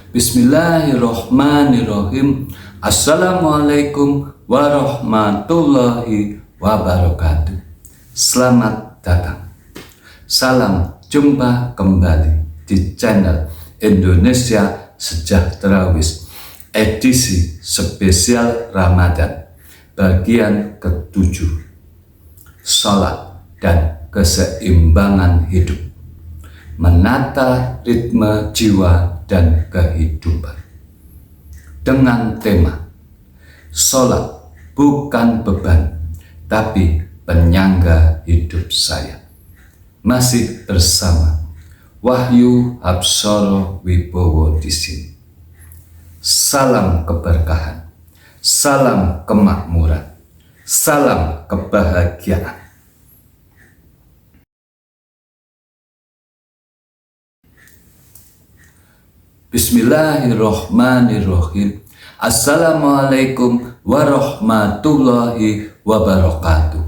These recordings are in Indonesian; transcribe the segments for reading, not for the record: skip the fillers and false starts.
Bismillahirrahmanirrahim. Assalamualaikum warahmatullahi wabarakatuh. Selamat datang. Salam jumpa kembali di channel Indonesia Sejahtera-Wis, edisi spesial Ramadan bagian ke-7, salat dan keseimbangan hidup, menata ritme jiwa dan kehidupan, dengan tema salat bukan beban tapi penyangga hidup saya. Masih bersama Wahyu Hapsoro Wibowo di sini. Salam keberkahan, salam kemakmuran, salam kebahagiaan. Bismillahirrahmanirrahim. Assalamualaikum warahmatullahi wabarakatuh.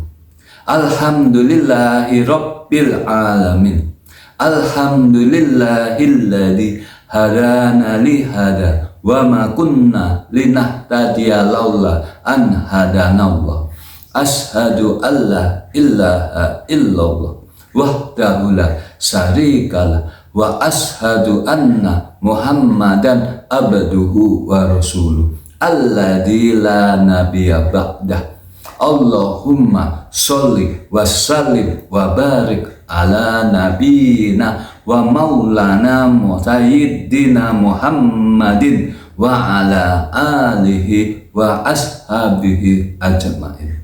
Alhamdulillahi rabbil alamin. Alhamdulillahilladzi hadana li hada wa ma kunna linahtadiya laula an hadanallah. Asyhadu alla ilaha illallah wahdahu la syarikalah wa ashadu anna Muhammadan abduhu wa rasuluh alladzi la nabiyya ba'dah. Allahumma sholli wa sallim wa barik ala nabiyina wa maulana sayyidina Muhammadin wa ala alihi wa ashabihi ajma'in.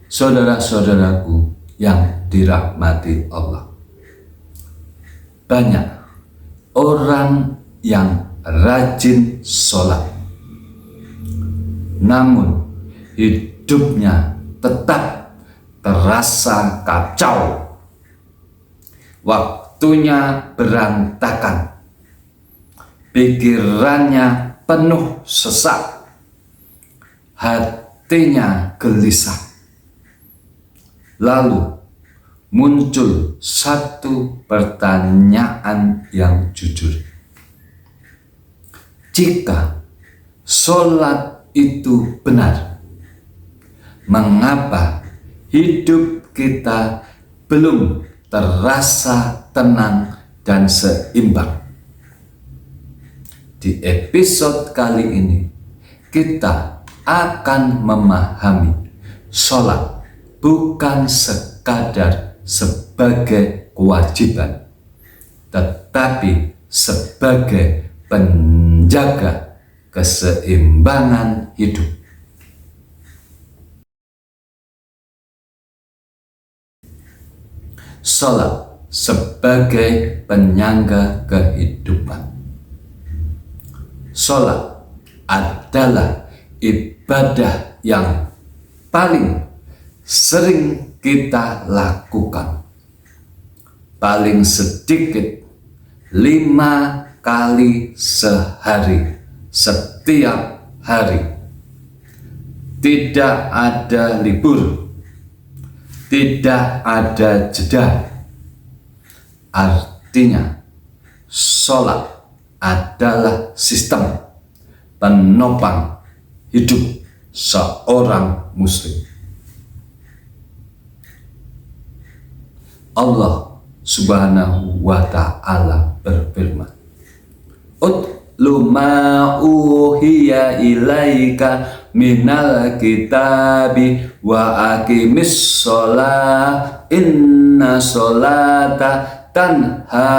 Saudara-saudaraku yang dirahmati Allah, banyak orang yang rajin sholat, namun hidupnya tetap terasa kacau, waktunya berantakan, pikirannya penuh sesak, hatinya gelisah. Lalu muncul satu pertanyaan yang jujur. Jika sholat itu benar, mengapa hidup kita belum terasa tenang dan seimbang? Di episode kali ini, kita akan memahami sholat bukan sekadar sebagai kewajiban, tetapi sebagai penjaga keseimbangan hidup. Salat sebagai penyangga kehidupan. Salat adalah ibadah yang paling sering kita lakukan, paling sedikit 5 kali sehari, setiap hari. Tidak ada libur, tidak ada jeda. Artinya sholat adalah sistem penopang hidup seorang muslim. Allah Subhanahu wa ta'ala berfirman, Utlu ma uhiya ilaika minal kitabi wa aqimis sholah inna sholata tanha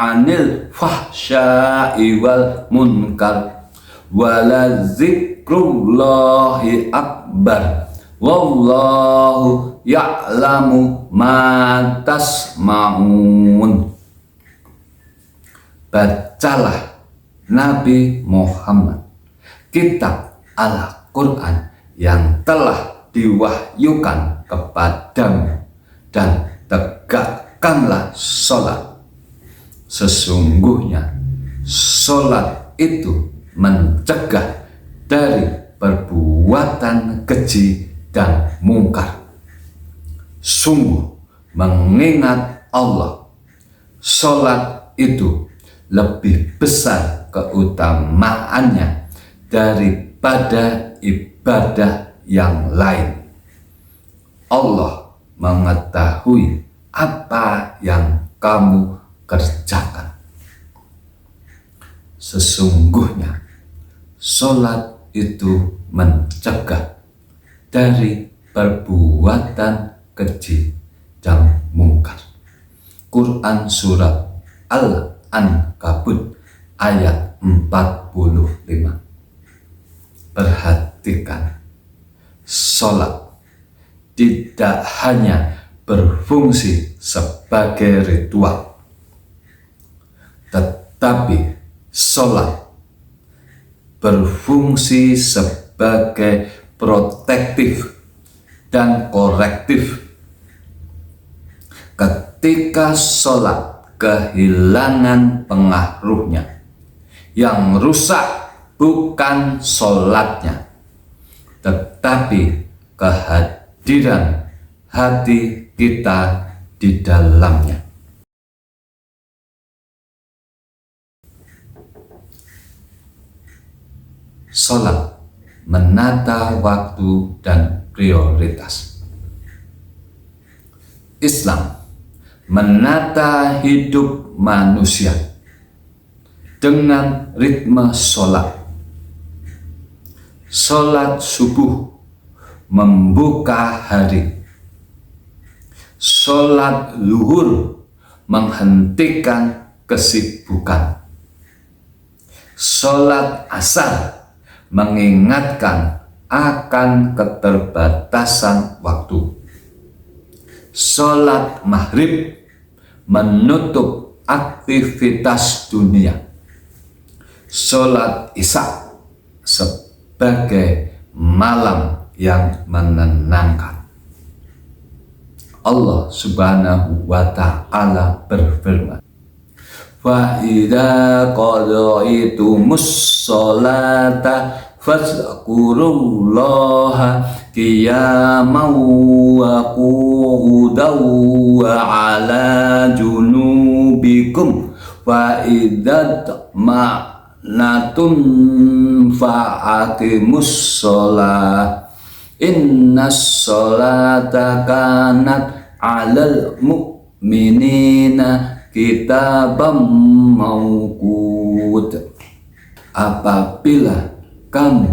anil fahsya'i wal munkar wala zikrullahi akbar wallahu ya'lamu ma tasma'un. Bacalah Nabi Muhammad kitab Al-Quran yang telah diwahyukan kepadamu, dan tegakkanlah sholat. Sesungguhnya sholat itu mencegah dari perbuatan keji dan mungkar. Sungguh mengingat Allah, sholat itu lebih besar keutamaannya daripada ibadah yang lain. Allah mengetahui apa yang kamu kerjakan. Sesungguhnya sholat itu mencegah dari perbuatan keji dan mungkar. Quran surat Al-Ankabut ayat 45. Perhatikan, sholat tidak hanya berfungsi sebagai ritual, tetapi sholat berfungsi sebagai protektif dan korektif. Ketika sholat kehilangan pengaruhnya, yang rusak bukan sholatnya, tetapi kehadiran hati kita di dalamnya. Sholat menata waktu dan prioritas. Islam menata hidup manusia dengan ritme sholat. Sholat subuh membuka hari. Sholat zuhur menghentikan kesibukan. Sholat asar mengingatkan akan keterbatasan waktu. Sholat maghrib menutup aktivitas dunia. Sholat isya sebagai malam yang menenangkan. Allah Subhanahu wa ta'ala berfirman, "Fa idza qadaytumus sholata fazkurullaha qiyaman wa qu'udan wa 'ala junubikum fa idza natun fa'aqimus sholah innas sholata kanat 'alal mu'minina kitabam mauqut. Apabila kamu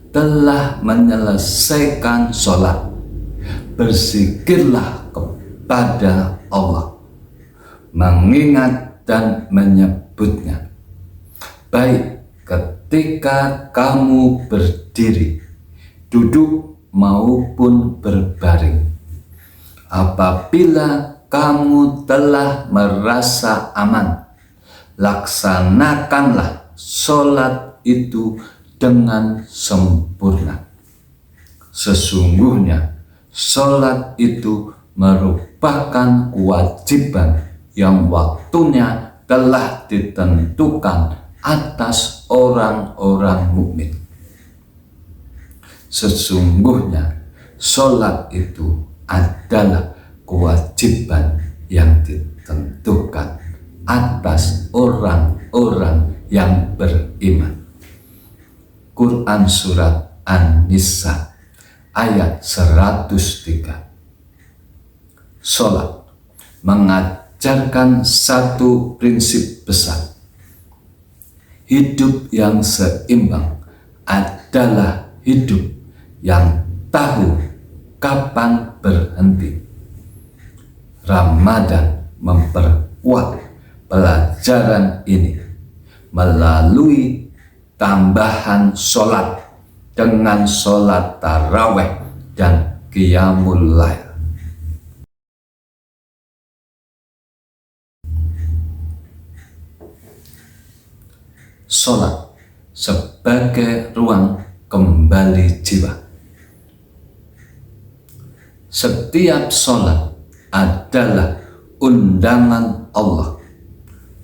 telah menyelesaikan sholat, berzikirlah kepada Allah, mengingat dan menyebutnya, baik ketika kamu berdiri, duduk maupun berbaring. Apabila kamu telah merasa aman, laksanakanlah sholat itu dengan sempurna. Sesungguhnya sholat itu merupakan kewajiban yang waktunya telah ditentukan atas orang-orang mukmin. Sesungguhnya sholat itu adalah kewajiban yang ditentukan atas orang-orang yang beriman. Quran surat An-Nisa ayat 103. Sholat mengajarkan satu prinsip besar. Hidup yang seimbang adalah hidup yang tahu kapan berhenti. Ramadan memperkuat pelajaran ini melalui tambahan sholat dengan sholat taraweh dan qiyamul lail. Sholat sebagai ruang kembali jiwa. Setiap sholat adalah undangan Allah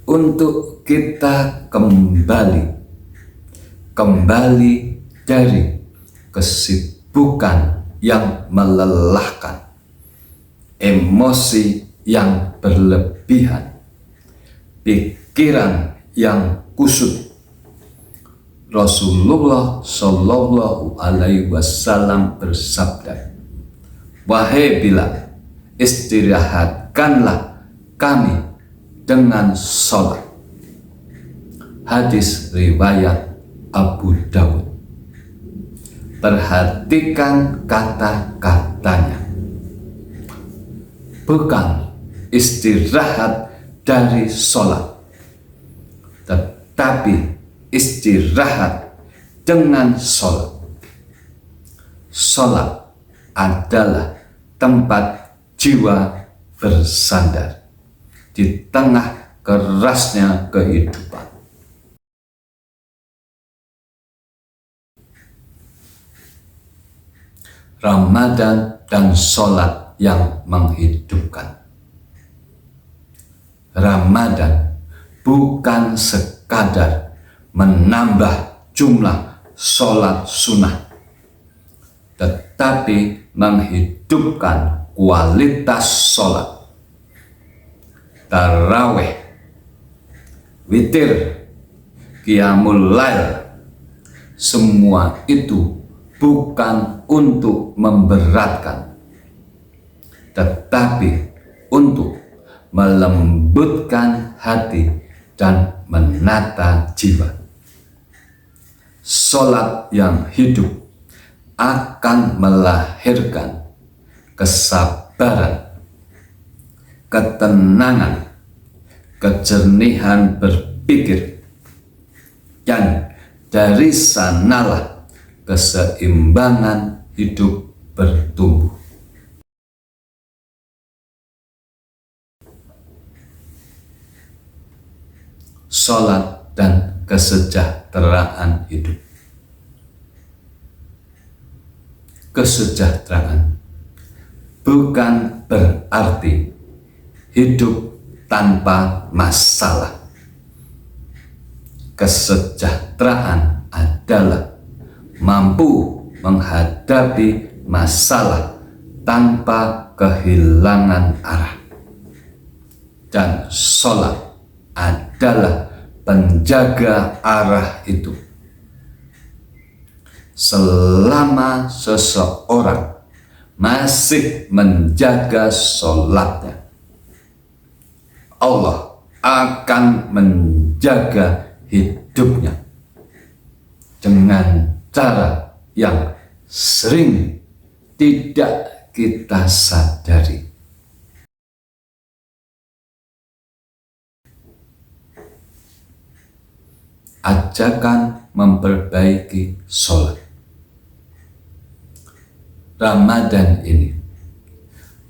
untuk kita kembali dari kesibukan yang melelahkan, emosi yang berlebihan, pikiran yang kusut. Rasulullah Shallallahu Alaihi Wasallam bersabda, "Wahai Bilal, istirahatkanlah kami dengan sholat." Hadis riwayat Abu Dawud. Perhatikan kata-katanya. Bukan istirahat dari sholat, tetapi istirahat dengan sholat. Sholat adalah tempat jiwa bersandar di tengah kerasnya kehidupan. Ramadan dan sholat yang menghidupkan. Ramadan bukan sekadar menambah jumlah sholat sunnah, tetapi menghidupkan kualitas sholat. Tarawih, witir, qiyamul lail, semua itu bukan untuk memberatkan, tetapi untuk melembutkan hati dan menata jiwa. Sholat yang hidup akan melahirkan kesabaran, ketenangan, kejernihan berpikir, dan dari sanalah keseimbangan hidup bertumbuh. Sholat dan kesejahteraan hidup. Kesejahteraan bukan berarti hidup tanpa masalah. Kesejahteraan adalah mampu menghadapi masalah tanpa kehilangan arah. Dan sholat adalah penjaga arah itu. Selama seseorang masih menjaga sholatnya, Allah akan menjaga hidupnya dengan cara yang sering tidak kita sadari. Ajakan memperbaiki sholat. Ramadan ini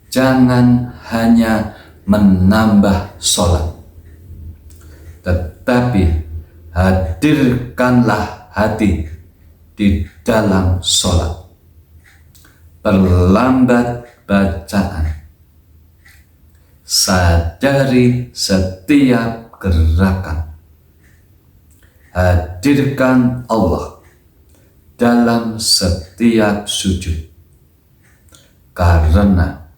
jangan hanya menambah sholat, tetapi hadirkanlah hati di dalam sholat. Perlambat bacaan, sadari setiap gerakan, hadirkan Allah dalam setiap sujud. Karena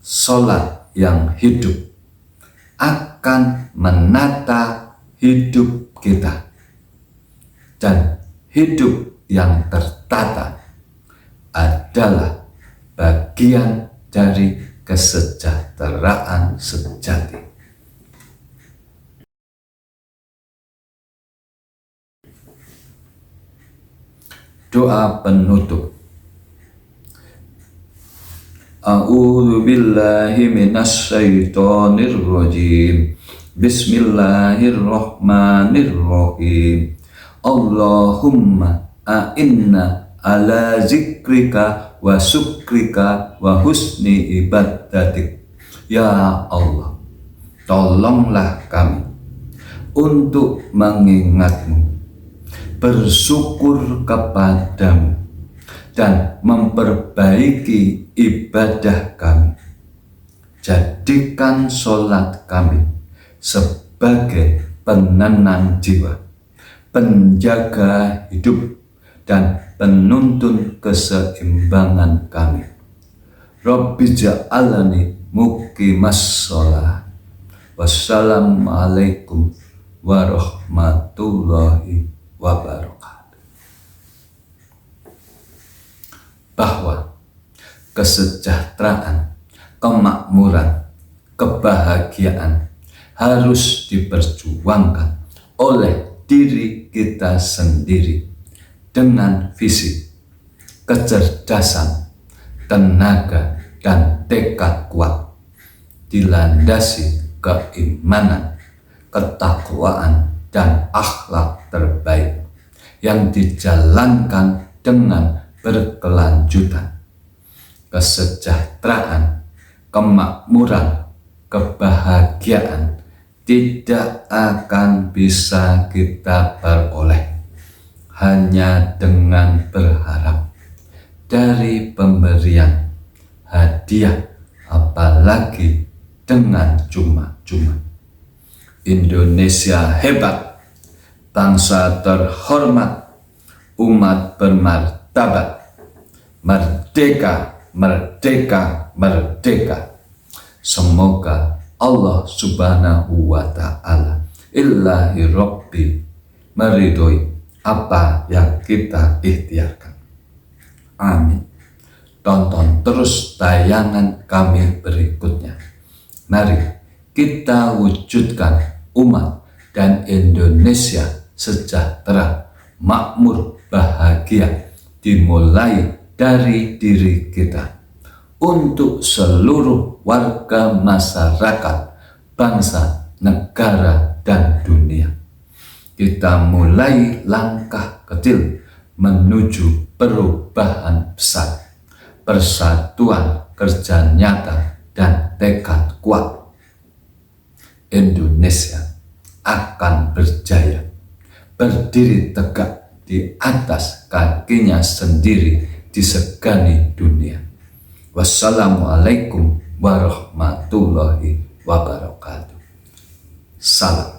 sholat yang hidup akan menata hidup kita, dan hidup yang tertata adalah bagian dari kesejahteraan sejati. Doa penutup. A'udzu billahi minasy syaithanir rajim. Bismillahirrahmanirrahim. Allahumma a'inna ala zikrika wa syukrika wa husni ibadatik. Ya Allah, tolonglah kami untuk mengingatmu, bersyukur kepadamu, dan memperbaiki ibadah kami. Jadikan sholat kami sebagai penenang jiwa, penjaga hidup, dan penuntun keseimbangan kami. Rabbi ja'alani muqimas sholat. Wassalamualaikum warahmatullahi wabarakatuh. Bahwa kesejahteraan, kemakmuran, kebahagiaan harus diperjuangkan oleh diri kita sendiri dengan visi, kecerdasan, tenaga, dan tekad kuat, dilandasi keimanan, ketakwaan, dan akhlak terbaik yang dijalankan dengan berkelanjutan. Kesejahteraan, kemakmuran, kebahagiaan tidak akan bisa kita peroleh hanya dengan berharap dari pemberian hadiah, apalagi dengan cuma-cuma. Indonesia hebat, bangsa terhormat, umat bermartabat, merdeka, merdeka, merdeka. Semoga Allah Subhanahu wa Ta'ala Ilahi Rabbi meridhoi apa yang kita ikhtiarkan. Amin. Tonton terus tayangan kami berikutnya. Mari kita wujudkan umat dan Indonesia sejahtera, makmur, bahagia, dimulai dari diri kita. Untuk seluruh warga masyarakat, bangsa, negara, dan dunia. Kita mulai langkah kecil menuju perubahan besar, persatuan, kerja nyata, dan tekad kuat. Indonesia akan berjaya, berdiri tegak di atas kakinya sendiri, disegani dunia. Wassalamualaikum warahmatullahi wabarakatuh. Salam.